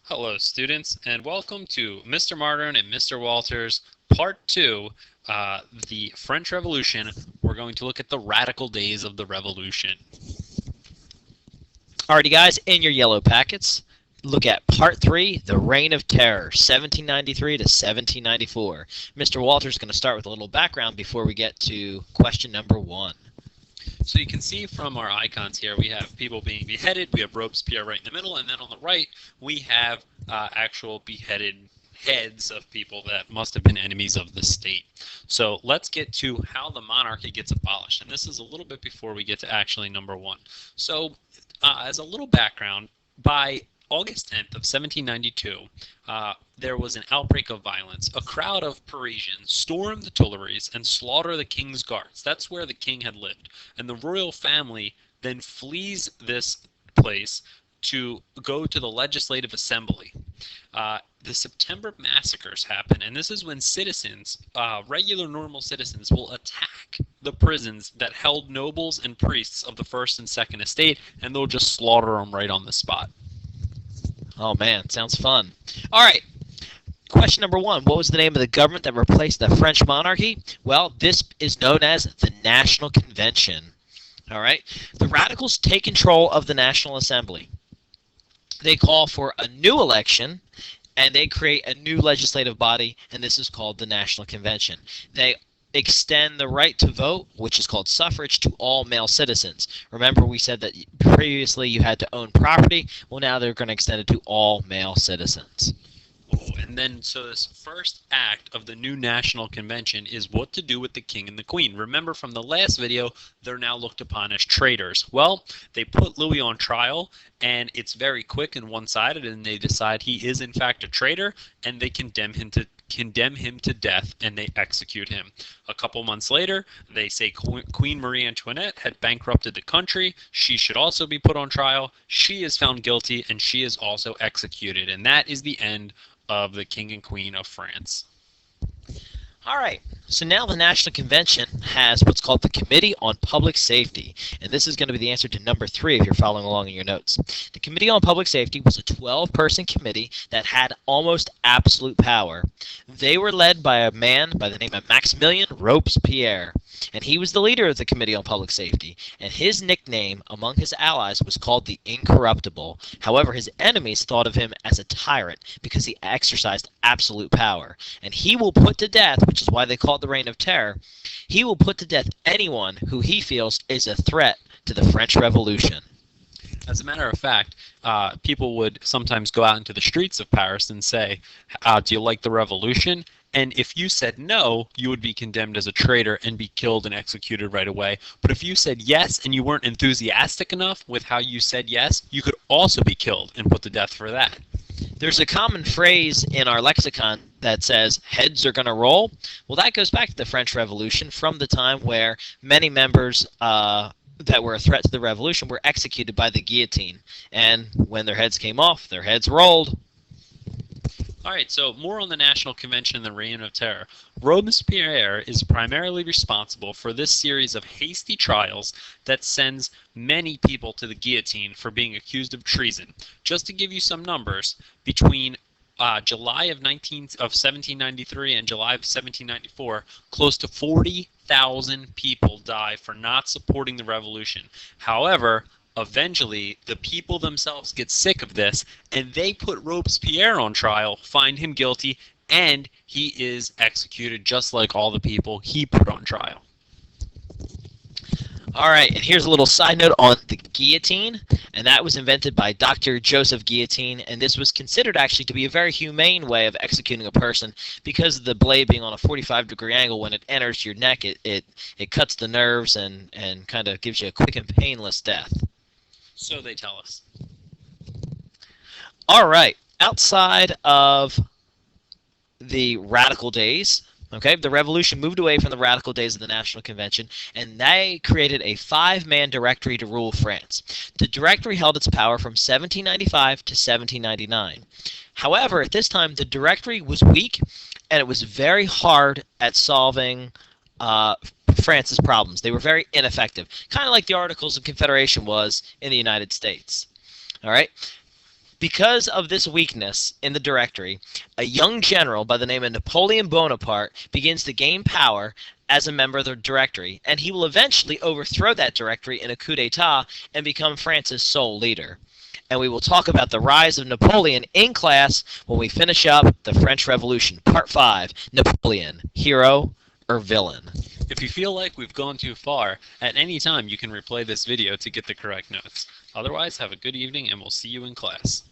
Hello, students, and welcome to Mr. Martin and Mr. Walters, Part 2, the French Revolution. We're going to look at the radical days of the Revolution. Alrighty, guys, in your yellow packets, look at Part 3, The Reign of Terror, 1793 to 1794. Mr. Walters is going to start with a little background before we get to question number 1. So you can see from our icons here, we have people being beheaded, we have Robespierre right in the middle, and then on the right, we have actual beheaded heads of people that must have been enemies of the state. So let's get to how the monarchy gets abolished. And this is a little bit before we get to actually number 1. So as a little background, by August 10th of 1792, there was an outbreak of violence. A crowd of Parisians stormed the Tuileries and slaughtered the king's guards. That's where the king had lived. And the royal family then flees this place to go to the Legislative Assembly. The September massacres happen, and this is when citizens, regular normal citizens, will attack the prisons that held nobles and priests of the first and second estate, and they'll just slaughter them right on the spot. Oh man, sounds fun. Alright, question number 1. What was the name of the government that replaced the French monarchy? Well, this is known as the National Convention. Alright, the radicals take control of the National Assembly. They call for a new election, and they create a new legislative body, and this is called the National Convention. They extend the right to vote, which is called suffrage, to all male citizens. Remember, we said that previously you had to own property. Well, now they're going to extend it to all male citizens. And then, so this first act of the new National Convention is what to do with the king and the queen. Remember from the last video, they're now looked upon as traitors. Well, they put Louis on trial, and it's very quick and one-sided, and they decide he is in fact a traitor, and they condemn him to death, and they execute him. A couple months later, they say Queen Marie Antoinette had bankrupted the country. She should also be put on trial. She is found guilty, and she is also executed. And that is the end of the King and Queen of France. All right, so now the National Convention has what's called the Committee on Public Safety, and this is going to be the answer to number 3 if you're following along in your notes. The Committee on Public Safety was a 12-person committee that had almost absolute power. They were led by a man by the name of Maximilien Robespierre, and he was the leader of the Committee on Public Safety, and his nickname among his allies was called the Incorruptible. However, his enemies thought of him as a tyrant because he exercised absolute power, and he will put to death, which is why they call it the Reign of Terror, he will put to death anyone who he feels is a threat to the French Revolution. As a matter of fact, people would sometimes go out into the streets of Paris and say, do you like the revolution? And if you said no, you would be condemned as a traitor and be killed and executed right away. But if you said yes and you weren't enthusiastic enough with how you said yes, you could also be killed and put to death for that. There's a common phrase in our lexicon that says, heads are going to roll. Well, that goes back to the French Revolution, from the time where many members that were a threat to the revolution were executed by the guillotine. And when their heads came off, their heads rolled. All right, so more on the National Convention and the Reign of Terror. Robespierre is primarily responsible for this series of hasty trials that sends many people to the guillotine for being accused of treason. Just to give you some numbers, between July of 1793 and July of 1794, close to 40,000 people die for not supporting the revolution. However, eventually, the people themselves get sick of this, and they put Robespierre on trial, find him guilty, and he is executed just like all the people he put on trial. All right, and here's a little side note on the guillotine, and that was invented by Dr. Joseph Guillotine, and this was considered actually to be a very humane way of executing a person because of the blade being on a 45-degree angle. When it enters your neck, it cuts the nerves and kind of gives you a quick and painless death. So they tell us. All right, outside of the radical days, okay, the revolution moved away from the radical days of the National Convention, and they created a 5-man directory to rule France. The directory held its power from 1795 to 1799. However, at this time, the directory was weak, and it was very hard at solving France's problems. They were very ineffective, kind of like the Articles of Confederation was in the United States. All right. Because of this weakness in the directory, a young general by the name of Napoleon Bonaparte begins to gain power as a member of the directory, and he will eventually overthrow that directory in a coup d'etat and become France's sole leader. And we will talk about the rise of Napoleon in class when we finish up the French Revolution, Part 5, Napoleon, hero or villain. If you feel like we've gone too far, at any time you can replay this video to get the correct notes. Otherwise, have a good evening and we'll see you in class.